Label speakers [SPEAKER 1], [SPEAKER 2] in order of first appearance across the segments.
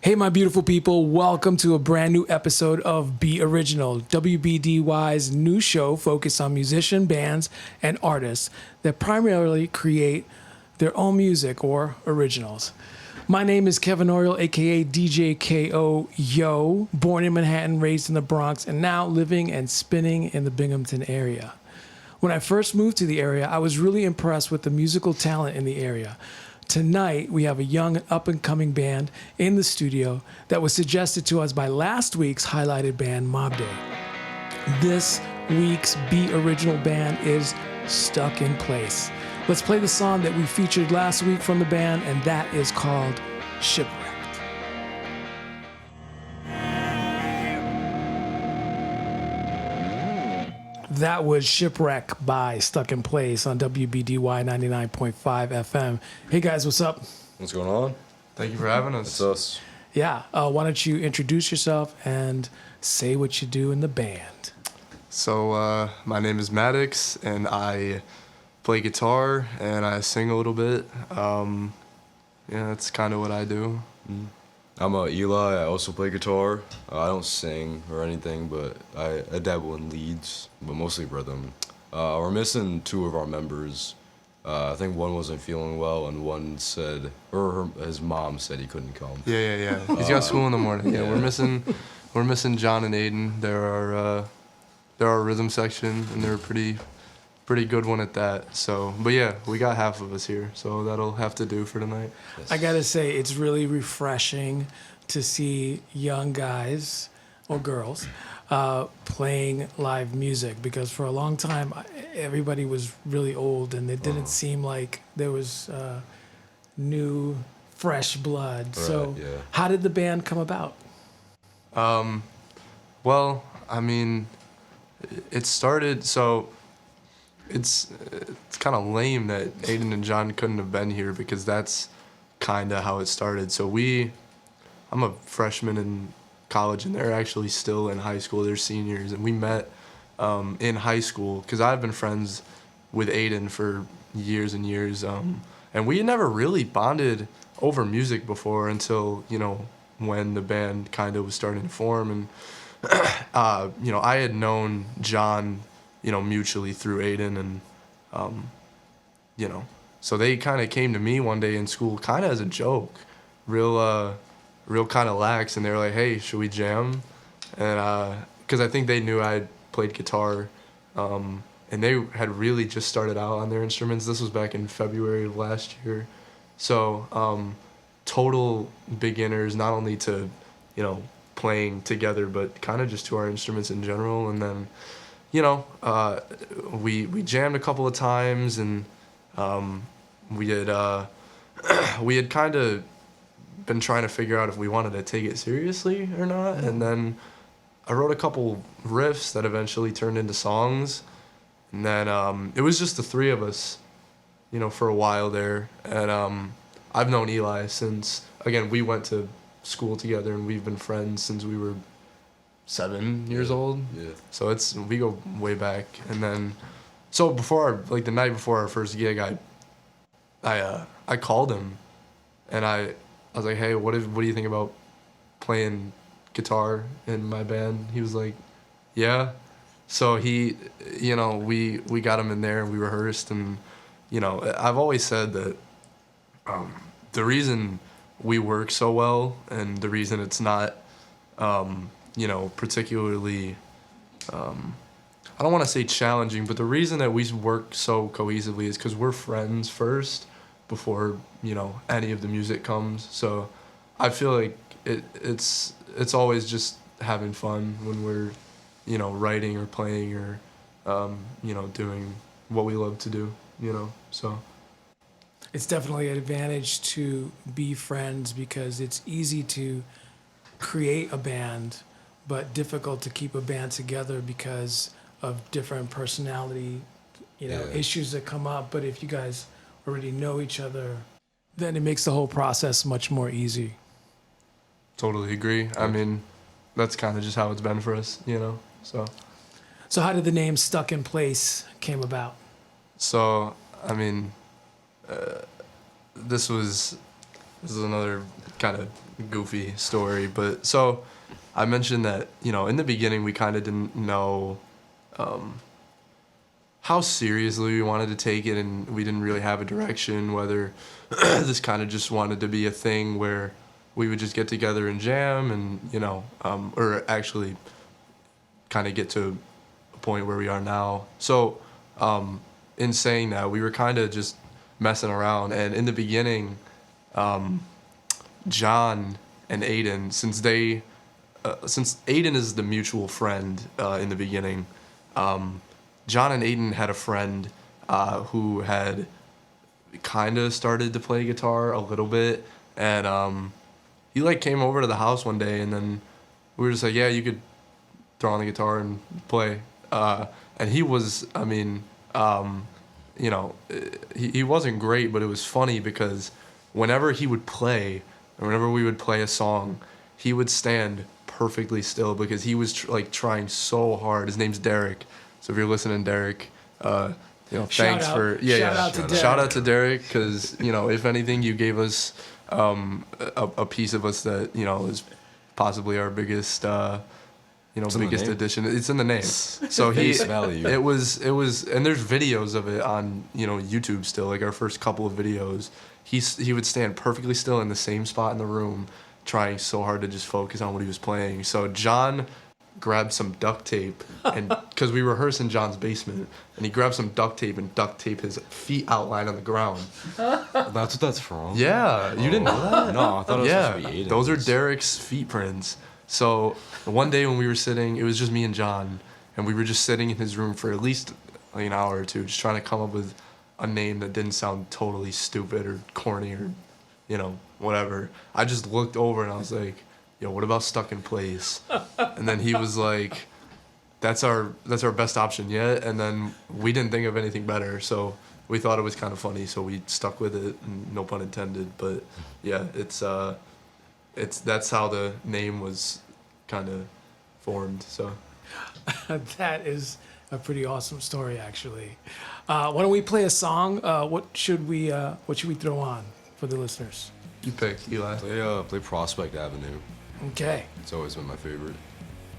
[SPEAKER 1] Hey, my beautiful people, welcome to a brand new episode of Be Original, WBDY's new show focused on musician, bands, and artists that primarily create their own music or originals. My name is Kevin Oriol, aka DJ KO Yo, born in Manhattan, raised in the Bronx, and now living and spinning in the Binghamton area. When I first moved to the area, I was really impressed with the musical talent in the area. Tonight, we have a young up-and-coming band in the studio that was suggested to us by last week's highlighted band, Mob Day. This week's Be Original band is Stuck in Place. Let's play the song that we featured last week from the band, and that is called Shipwrecked. That was Shipwreck by Stuck in Place on WBDY 99.5 FM. Hey guys, what's up?
[SPEAKER 2] What's going on?
[SPEAKER 3] Thank you for having us.
[SPEAKER 2] It's us.
[SPEAKER 1] Yeah, why don't you introduce yourself and say what you do in the band?
[SPEAKER 3] So, my name is Maddox, and I play guitar, and I sing a little bit. Yeah, that's kind of what I do.
[SPEAKER 2] I'm Eli. I also play guitar. I don't sing or anything, but I dabble in leads, but mostly rhythm. We're missing two of our members. I think one wasn't feeling well, and one said, his mom said he couldn't come.
[SPEAKER 3] Yeah. He's got school in the morning. Yeah, we're missing John and Aiden. They're our rhythm section, and they're a pretty good one at that. So, but yeah, we got half of us here, so that'll have to do for tonight.
[SPEAKER 1] I gotta say, it's really refreshing to see young guys or girls playing live music, because for a long time everybody was really old and it didn't seem like there was new fresh blood.
[SPEAKER 2] Right,
[SPEAKER 1] so
[SPEAKER 2] yeah.
[SPEAKER 1] How did the band come about?
[SPEAKER 3] Well, I mean, it started, so it's kind of lame that Aiden and John couldn't have been here, because that's kind of how it started. So I'm a freshman in college, and they're actually still in high school. They're seniors, and we met in high school because I've been friends with Aiden for years and years, and we had never really bonded over music before until, when the band kind of was starting to form. And I had known John, mutually through Aiden, and so they kind of came to me one day in school, kind of as a joke, real kind of lax, and they were like, "Hey, should we jam?" And because I think they knew I played guitar, and they had really just started out on their instruments. This was back in February of last year, so total beginners, not only to playing together, but kind of just to our instruments in general. And then we jammed a couple of times, and we had kind of been trying to figure out if we wanted to take it seriously or not. And then I wrote a couple riffs that eventually turned into songs, and then it was just the three of us, for a while there. And I've known Eli since, again, we went to school together, and we've been friends since we were 7 years old.
[SPEAKER 2] Yeah.
[SPEAKER 3] So we go way back. And then, so the night before our first gig, I called him, and I was like, "Hey, what do you think about playing guitar in my band?" He was like, "Yeah." So we got him in there, and we rehearsed. And I've always said that the reason we work so well, and the reason it's not particularly, I don't want to say challenging, but the reason that we work so cohesively is because we're friends first before, any of the music comes. So I feel like it's always just having fun when we're, writing or playing or, doing what we love to do, so.
[SPEAKER 1] It's definitely an advantage to be friends, because it's easy to create a band, but difficult to keep a band together because of different personality, issues that come up. But if you guys already know each other, then it makes the whole process much more easy.
[SPEAKER 3] Totally agree. I mean, that's kind of just how it's been for us, so.
[SPEAKER 1] So how did the name Stuck in Place came about?
[SPEAKER 3] So, I mean, this was This is another kind of goofy story, but so I mentioned that, in the beginning we kind of didn't know how seriously we wanted to take it, and we didn't really have a direction, whether this kind of just wanted to be a thing where we would just get together and jam and, or actually kind of get to a point where we are now. So in saying that, we were kind of just messing around, and in the beginning, John and Aiden, since Aiden is the mutual friend in the beginning, John and Aiden had a friend who had kind of started to play guitar a little bit, and he came over to the house one day, and then we were just like, yeah, you could throw on the guitar and play. And he was, he wasn't great, but it was funny because whenever he would play, or whenever we would play a song, he would stand perfectly still because he was trying so hard. His name's Derek. So if you're listening, Derek, thanks
[SPEAKER 1] Shout out.
[SPEAKER 3] for shout out to Derek, because if anything, you gave us a piece of us that is possibly our biggest biggest addition. It's in the name. So it was, and there's videos of it on YouTube still. Like our first couple of videos, he would stand perfectly still in the same spot in the room, trying so hard to just focus on what he was playing. So John grabbed some duct tape, and because we rehearsed in John's basement, and he grabbed some duct tape and duct taped his feet outline on the ground.
[SPEAKER 2] That's what that's from?
[SPEAKER 3] Yeah, you didn't know that?
[SPEAKER 2] No, I thought it was supposed to be Aiden's.
[SPEAKER 3] Those are Derek's feet prints. So one day when we were sitting, it was just me and John, and we were just sitting in his room for at least an hour or two, just trying to come up with a name that didn't sound totally stupid or corny or whatever. I just looked over and I was like, yo, what about Stuck in Place? And then he was like, that's our best option yet. And then we didn't think of anything better, so we thought it was kind of funny, so we stuck with it, and no pun intended. But yeah, that's how the name was kind of formed. So
[SPEAKER 1] That is a pretty awesome story, actually. Why don't we play a song? What should we throw on for the listeners?
[SPEAKER 3] you pick, Eli.
[SPEAKER 2] Play Prospect Avenue.
[SPEAKER 1] Okay.
[SPEAKER 2] It's always been my favorite.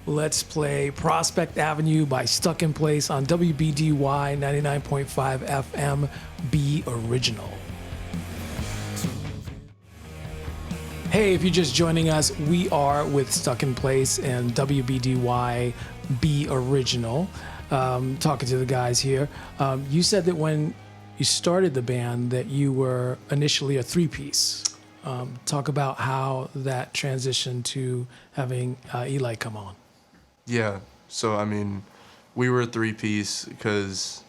[SPEAKER 1] Let's play Prospect Avenue by Stuck in Place on WBDY 99.5 FM, Be Original. Hey, if you're just joining us, we are with Stuck in Place and WBDY Be Original. Talking to the guys here. You said that when you started the band that you were initially a three-piece. Talk about how that transitioned to having Eli come on.
[SPEAKER 3] Yeah, so we were a three-piece because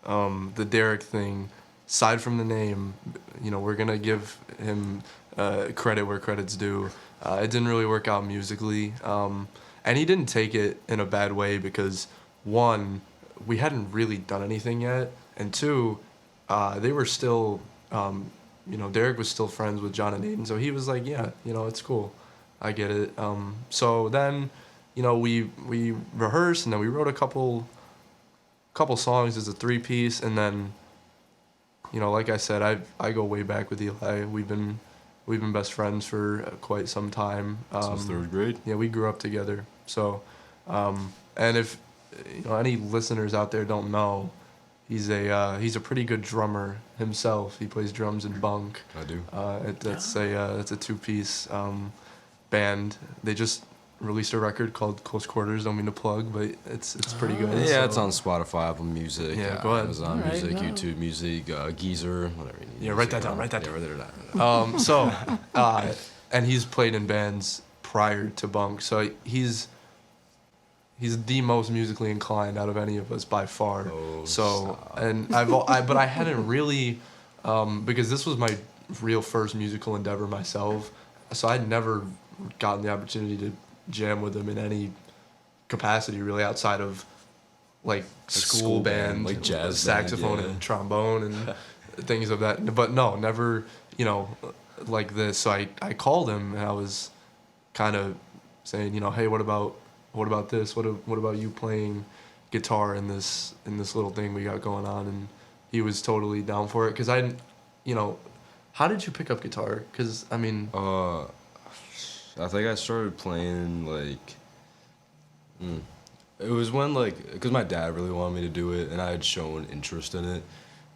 [SPEAKER 3] the Derek thing, aside from the name, we're gonna give him credit where credit's due. It didn't really work out musically, and he didn't take it in a bad way because, one, we hadn't really done anything yet, and two, they were still, Derek was still friends with John and Aiden, so he was like, yeah, it's cool, I get it. So then, we rehearsed, and then we wrote a couple songs as a three-piece, and then, like I said, I go way back with Eli. We've been best friends for quite some time.
[SPEAKER 2] Since third grade?
[SPEAKER 3] Yeah, we grew up together. So, and if any listeners out there don't know, he's a pretty good drummer himself. He plays drums in Bunk.
[SPEAKER 2] I do.
[SPEAKER 3] That's a two-piece band. They just released a record called Close Quarters. Don't mean to plug, but it's pretty good.
[SPEAKER 2] Yeah,
[SPEAKER 3] so.
[SPEAKER 2] It's on Spotify, Apple Music,
[SPEAKER 3] Yeah, go ahead.
[SPEAKER 2] Amazon
[SPEAKER 1] All right,
[SPEAKER 2] Music,
[SPEAKER 1] no.
[SPEAKER 2] YouTube Music, Geezer, whatever you need.
[SPEAKER 3] Yeah, write that down.
[SPEAKER 2] Yeah, write that down.
[SPEAKER 3] And he's played in bands prior to Bunk, so he's the most musically inclined out of any of us by far.
[SPEAKER 2] Oh,
[SPEAKER 3] so,
[SPEAKER 2] stop.
[SPEAKER 3] and but I hadn't really, because this was my real first musical endeavor myself, so I'd never gotten the opportunity to jam with him in any capacity really outside of school band,
[SPEAKER 2] like jazz
[SPEAKER 3] saxophone
[SPEAKER 2] band, yeah.
[SPEAKER 3] and trombone and things of that. But no, never, like this. So I called him and I was kind of saying, hey, what about this? What about you playing guitar in this little thing we got going on? And he was totally down for it because I, How did you pick up guitar? Because, I mean...
[SPEAKER 2] I think I started playing, like... It was when, like... Because my dad really wanted me to do it, and I had shown interest in it.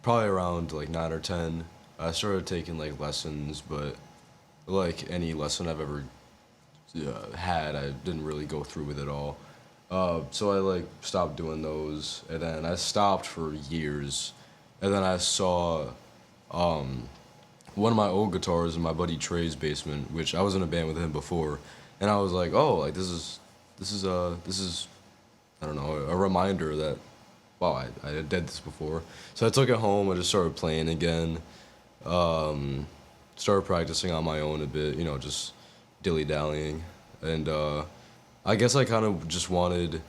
[SPEAKER 2] Probably around, like, 9 or 10. I started taking, like, lessons, but, like, any lesson I've ever had, I didn't really go through with it all. So I, like, stopped doing those, and then I stopped for years. And then I saw one of my old guitars in my buddy Trey's basement, which I was in a band with him before, and I was like, oh, like, this is I don't know, a reminder that, wow, I did this before. So I took it home, I just started playing again, started practicing on my own a bit, you know, just dilly-dallying. And I guess I kind of just wanted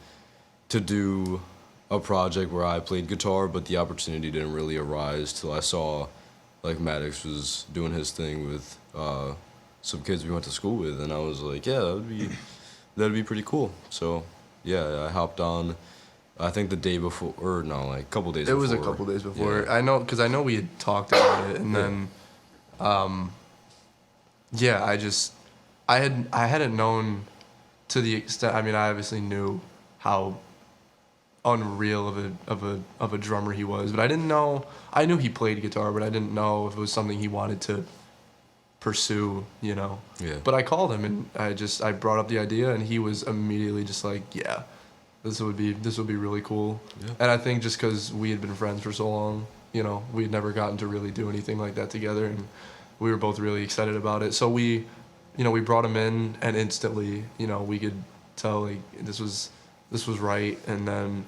[SPEAKER 2] to do a project where I played guitar, but the opportunity didn't really arise till I saw, like, Maddox was doing his thing with some kids we went to school with, and I was like, yeah, that'd be pretty cool. So, yeah, I hopped on, I think the day before, or no, like, a couple days before.
[SPEAKER 3] It was a couple days before.
[SPEAKER 2] Yeah.
[SPEAKER 3] I know, because I know we had talked about it, and then, yeah, I hadn't known to the extent, I mean, I obviously knew how unreal of a drummer he was, but I didn't know, I knew he played guitar, but I didn't know if it was something he wanted to pursue, you know.
[SPEAKER 2] Yeah.
[SPEAKER 3] But I called him and I brought up the idea, and he was immediately just like, yeah, this would be really cool.
[SPEAKER 2] Yeah.
[SPEAKER 3] And I think just because we had been friends for so long, you know, we had never gotten to really do anything like that together, and we were both really excited about it. So we brought him in, and instantly, you know, we could tell, like, this was right. And then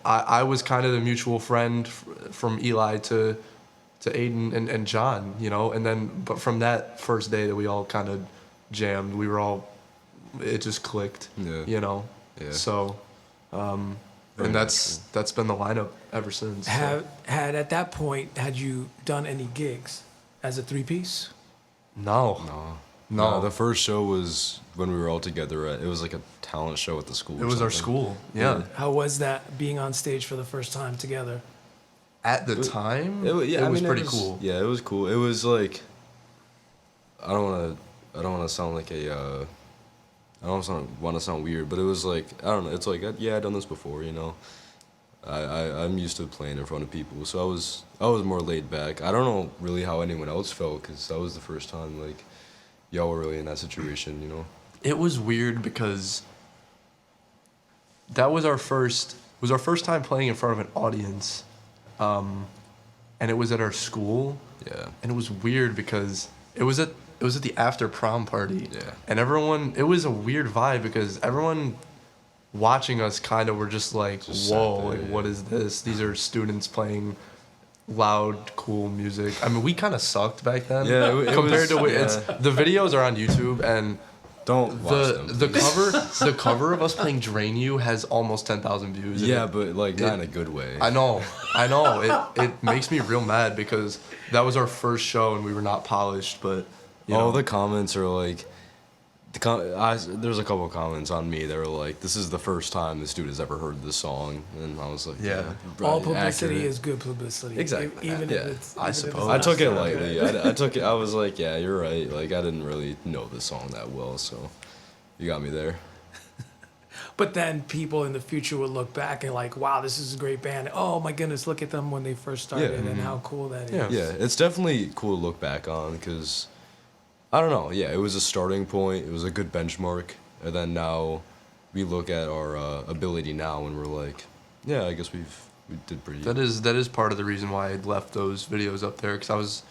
[SPEAKER 3] I was kind of the mutual friend from Eli to Aiden and John, you know. And then, but from that first day that we all kind of jammed, it just clicked,
[SPEAKER 2] Yeah.
[SPEAKER 3] you know.
[SPEAKER 2] Yeah.
[SPEAKER 3] So, and that's been the lineup ever since. So.
[SPEAKER 1] At that point, had you done any gigs as a three-piece?
[SPEAKER 3] No.
[SPEAKER 2] The first show was when we were all together. It was like a talent show at the school.
[SPEAKER 3] It was our school. Yeah.
[SPEAKER 1] How was that, being on stage for the first time together?
[SPEAKER 3] At the time, it was pretty cool.
[SPEAKER 2] Yeah, it was cool. It was like, I don't want to sound like I don't want to sound weird, but it was like, I don't know. It's like, yeah, I've done this before, you know. I'm used to playing in front of people, so I was more laid back. I don't know really how anyone else felt, because that was the first time, like, y'all were really in that situation, you know.
[SPEAKER 3] It was weird because that was our first time playing in front of an audience, and it was at our school.
[SPEAKER 2] Yeah.
[SPEAKER 3] And it was weird because it was at the after prom party.
[SPEAKER 2] Yeah.
[SPEAKER 3] And it was a weird vibe because everyone watching us kind of were just like, whoa, like, what is this? These are students playing loud, cool music. I mean, we kind of sucked back then.
[SPEAKER 2] Yeah,
[SPEAKER 3] the videos are on YouTube, and
[SPEAKER 2] don't watch them.
[SPEAKER 3] the cover of us playing Drain You has almost 10,000 views.
[SPEAKER 2] Yeah, but like not in a good way.
[SPEAKER 3] I know. It makes me real mad because that was our first show and we were not polished, but
[SPEAKER 2] all the comments are like, there's a couple of comments on me that were like, this is the first time this dude has ever heard this song, and I was like,
[SPEAKER 3] yeah,
[SPEAKER 1] all publicity
[SPEAKER 2] accurate.
[SPEAKER 1] is good publicity.
[SPEAKER 2] Exactly.
[SPEAKER 1] Even
[SPEAKER 2] Yeah.
[SPEAKER 1] if it's,
[SPEAKER 3] I suppose.
[SPEAKER 2] I took it lightly. I took it. I was like, yeah, you're right. Like, I didn't really know the song that well, so you got me there.
[SPEAKER 1] But then people in the future would look back and like, wow, this is a great band. Oh my goodness, look at them when they first started and how cool that is.
[SPEAKER 3] Yeah.
[SPEAKER 2] Yeah, it's definitely cool to look back on because, I don't know, yeah, it was a starting point. It was a good benchmark. And then now we look at our ability now and we're like, yeah, I guess we did pretty
[SPEAKER 3] That is part of the reason why I left those videos up there, because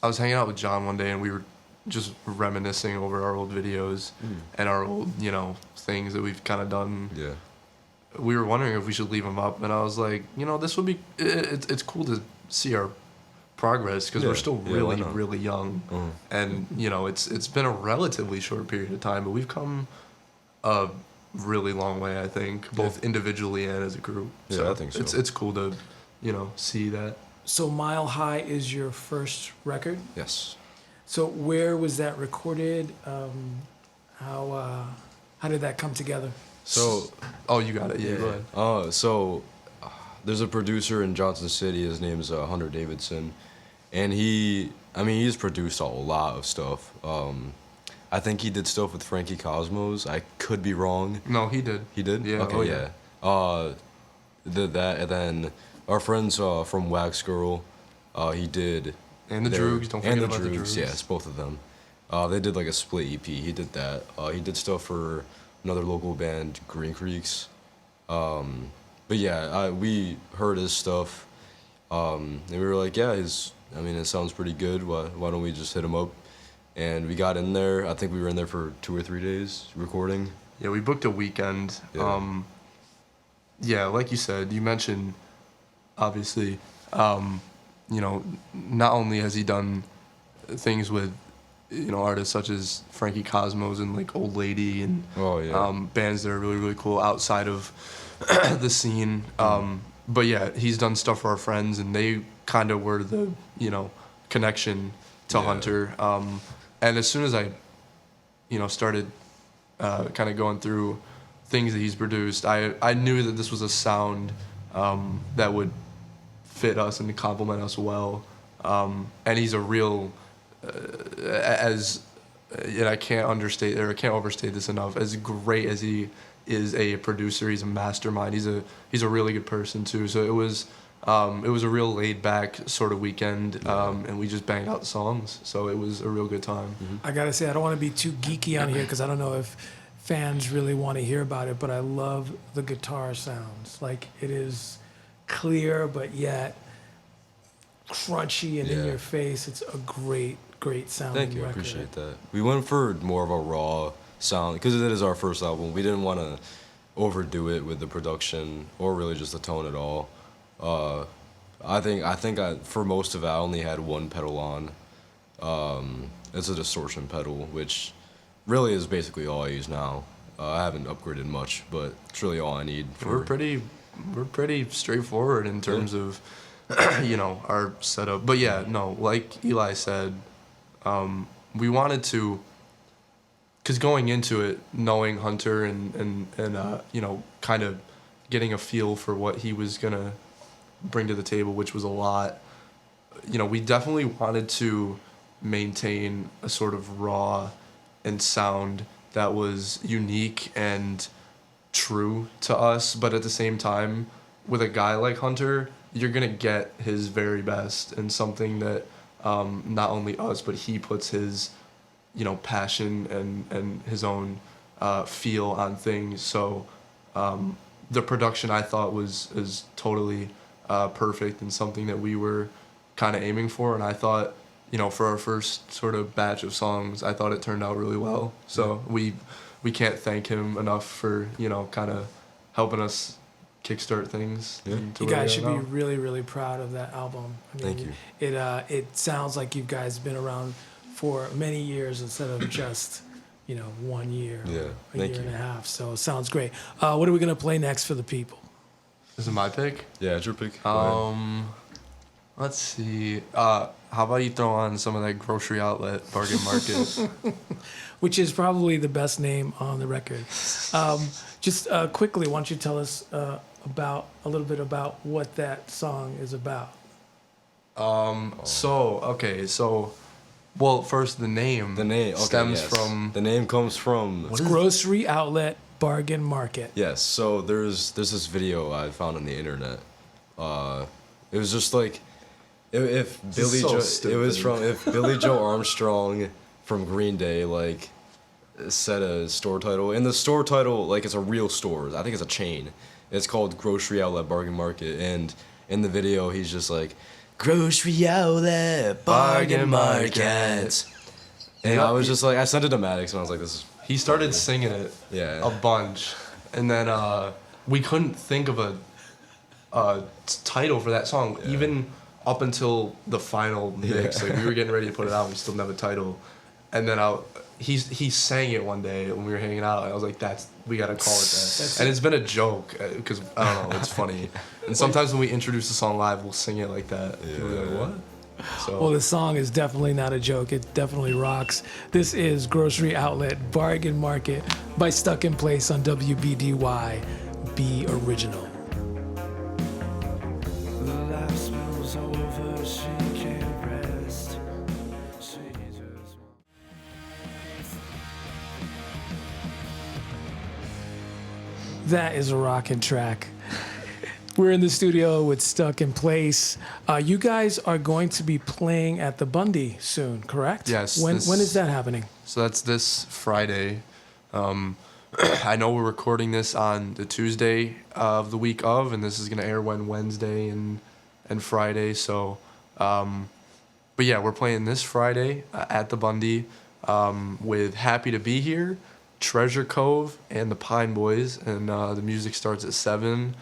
[SPEAKER 3] I was hanging out with John one day and we were just reminiscing over our old videos and our old, you know, things that we've kind of done.
[SPEAKER 2] Yeah.
[SPEAKER 3] We were wondering if we should leave them up, and I was like, you know, this would be, it's cool to see our progress because we're still really young, and you know, it's been a relatively short period of time, but we've come a really long way, I think, both individually and as a group.
[SPEAKER 2] Yeah,
[SPEAKER 3] So
[SPEAKER 2] I think so.
[SPEAKER 3] It's cool to, you know, see that.
[SPEAKER 1] So Mile High is your first record?
[SPEAKER 2] Yes.
[SPEAKER 1] So where was that recorded? How did that come together?
[SPEAKER 2] So,
[SPEAKER 3] Oh, you got it. Yeah, go ahead.
[SPEAKER 2] there's a producer in Johnson City. His name is Hunter Davidson, and he's produced a lot of stuff. I think he did stuff with Frankie Cosmos. I could be wrong.
[SPEAKER 3] No, he did.
[SPEAKER 2] He did?
[SPEAKER 3] Yeah.
[SPEAKER 2] Okay, yeah. Did that, and then our friends from Wax Girl, he did.
[SPEAKER 3] And the Droogs, don't forget about the Droogs.
[SPEAKER 2] Yes, both of them. They did like a split EP. He did that. He did stuff for another local band, Green Creeks. But yeah, we heard his stuff, and we were like, yeah, it sounds pretty good. Why don't we just hit him up? And we got in there. I think we were in there for 2 or 3 days recording.
[SPEAKER 3] Yeah, we booked a weekend.
[SPEAKER 2] Yeah.
[SPEAKER 3] Yeah, like you said, you mentioned, obviously, not only has he done things with, artists such as Frankie Cosmos and like Old Lady and bands that are really, really cool outside of the scene. But yeah, he's done stuff for our friends, and they kind of were the, connection to Hunter. And as soon as I, started kind of going through things that he's produced, I knew that this was a sound that would fit us and complement us well. And he's a real, and I can't overstate this enough. As great as he is a producer, he's a mastermind. He's a really good person too. So it was a real laid back sort of weekend, and we just banged out songs. So it was a real good time.
[SPEAKER 2] Mm-hmm.
[SPEAKER 1] I gotta say, I don't want to be too geeky on here because I don't know if fans really want to hear about it, but I love the guitar sounds. Like, it is clear, but yet crunchy and in your face. It's a great sounding
[SPEAKER 2] Thank you, I
[SPEAKER 1] record.
[SPEAKER 2] appreciate that. We went for more of a raw sound because it is our first album. We didn't want to overdo it with the production or really just the tone at all. I think for most of it, I only had one pedal on. It's a distortion pedal, which really is basically all I use now. I haven't upgraded much, but it's really all I need.
[SPEAKER 3] We're pretty straightforward in terms of, our setup. But yeah, no, like Eli said, we wanted to, because going into it, knowing Hunter and kind of getting a feel for what he was gonna bring to the table, which was a lot. We definitely wanted to maintain a sort of raw and sound that was unique and true to us, but at the same time, with a guy like Hunter, you're gonna get his very best and something that not only us, but he puts his passion and his own feel on things. So the production, I thought, is totally perfect and something that we were kind of aiming for, and I thought, for our first sort of batch of songs, I thought it turned out really well. So we can't thank him enough for kind of helping us kickstart things.
[SPEAKER 2] Yeah.
[SPEAKER 1] You guys should be really, really proud of that album.
[SPEAKER 2] Thank you.
[SPEAKER 1] It sounds like you guys have been around for many years instead of just 1 year, a year and a half. So it sounds great. What are we gonna play next for the people?
[SPEAKER 3] Is it my pick?
[SPEAKER 2] Yeah, it's your pick.
[SPEAKER 3] Let's see. How about you throw on some of that Grocery Outlet Bargain Market?
[SPEAKER 1] Which is probably the best name on the record. Just quickly, why don't you tell us a little bit about what that song is about?
[SPEAKER 3] Well, first the name.
[SPEAKER 2] The name
[SPEAKER 3] stems from.
[SPEAKER 2] The name comes from.
[SPEAKER 1] It's Grocery Outlet Bargain Market.
[SPEAKER 2] Yes. So there's this video I found on the internet. It was just like if Billy Joe Armstrong from Green Day said a store title, and the store title, it's a real store. I think it's a chain. It's called Grocery Outlet Bargain Market, and in the video he's just like, Grocery Outlet Bargain Market. And I was just like, I sent it to Maddox, and I was like, this is...
[SPEAKER 3] He started singing it a bunch, and then we couldn't think of a title for that song, even up until the final mix. We were getting ready to put it out, we still didn't have a title. And then he sang it one day when we were hanging out, and I was like, we gotta call it that. And it's been a joke, because, I don't know, it's funny. And sometimes when we introduce the song live, we'll sing it like that.
[SPEAKER 2] Yeah.
[SPEAKER 3] People are like, what? So.
[SPEAKER 1] Well, the song is definitely not a joke. It definitely rocks. This is Grocery Outlet Bargain Market by Stuck in Place on WBDY. Be original.
[SPEAKER 4] The last meal's over, she can't rest.
[SPEAKER 1] That is a rockin' track. We're in the studio with Stuck in Place. You guys are going to be playing at the Bundy soon, correct?
[SPEAKER 3] Yes.
[SPEAKER 1] When is that happening?
[SPEAKER 3] So that's this Friday. I know we're recording this on the Tuesday of the week of, and this is gonna air Wednesday and Friday. So, but yeah, we're playing this Friday at the Bundy with Happy to Be Here, Treasure Cove, and the Pine Boys, and the music starts at 7.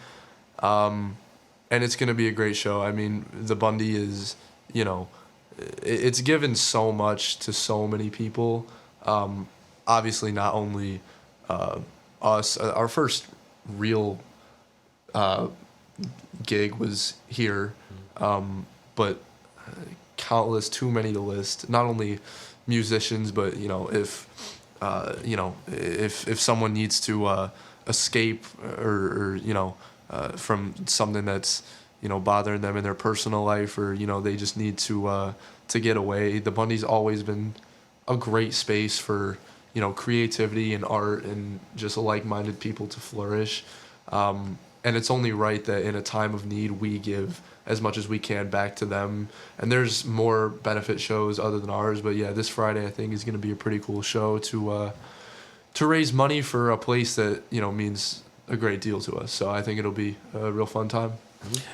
[SPEAKER 3] And it's gonna be a great show. I mean, the Bundy is, it's given so much to so many people. Obviously, not only us. Our first real gig was here, but countless, too many to list. Not only musicians, but if someone needs to escape or from something that's bothering them in their personal life, or they just need to get away, the Bundy's always been a great space for creativity and art and just like-minded people to flourish. And it's only right that in a time of need, we give as much as we can back to them. And there's more benefit shows other than ours, but yeah, this Friday I think is going to be a pretty cool show to raise money for a place that means a great deal to us. So I think it'll be a real fun time.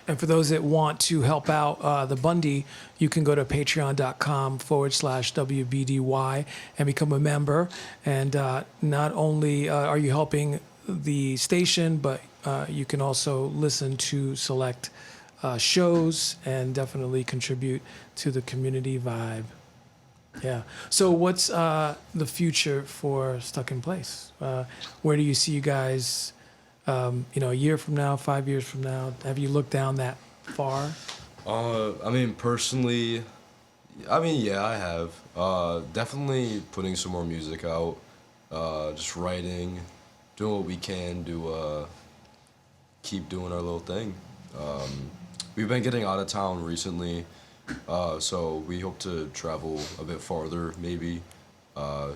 [SPEAKER 1] And for those that want to help out the Bundy, you can go to patreon.com/WBDY and become a member. And not only are you helping the station, but you can also listen to select shows and definitely contribute to the community vibe. Yeah. So what's the future for Stuck in Place? Where do you see you guys a year from now, 5 years from now? Have you looked down that far?
[SPEAKER 2] Personally, yeah, I have. Definitely putting some more music out, just writing, doing what we can to keep doing our little thing. We've been getting out of town recently, so we hope to travel a bit farther, maybe,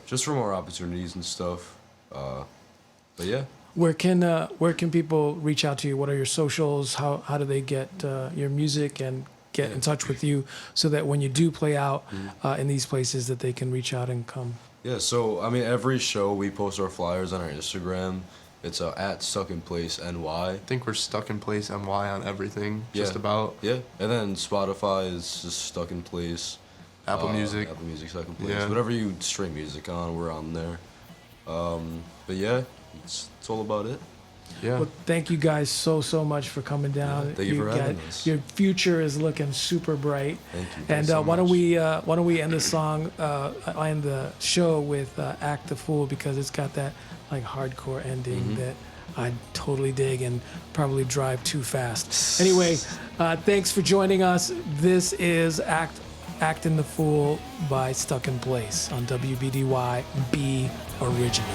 [SPEAKER 2] just for more opportunities and stuff. But yeah.
[SPEAKER 1] Where can people reach out to you? What are your socials? How do they get your music and get in touch with you so that when you do play out in these places that they can reach out and come?
[SPEAKER 2] Yeah, so every show we post our flyers on our Instagram. It's at Stuck in Place NY.
[SPEAKER 3] I think we're Stuck in Place NY on everything, just about.
[SPEAKER 2] Yeah, and then Spotify is just Stuck in Place.
[SPEAKER 3] Apple Music,
[SPEAKER 2] Stuck in Place.
[SPEAKER 3] Yeah.
[SPEAKER 2] Whatever you stream music on, we're on there. But yeah, it's all about it.
[SPEAKER 3] Yeah.
[SPEAKER 1] Well, thank you guys so much for coming down.
[SPEAKER 2] Yeah, thank you for having us.
[SPEAKER 1] Your future is looking super bright.
[SPEAKER 2] Thank you.
[SPEAKER 1] And
[SPEAKER 2] so
[SPEAKER 1] why
[SPEAKER 2] much.
[SPEAKER 1] don't we end the song, end the show with "Act the Fool" because it's got that like hardcore ending that I totally dig and probably drive too fast. Anyway, thanks for joining us. This is Actin' the Fool by Stuck in Place on WBDY. Be original.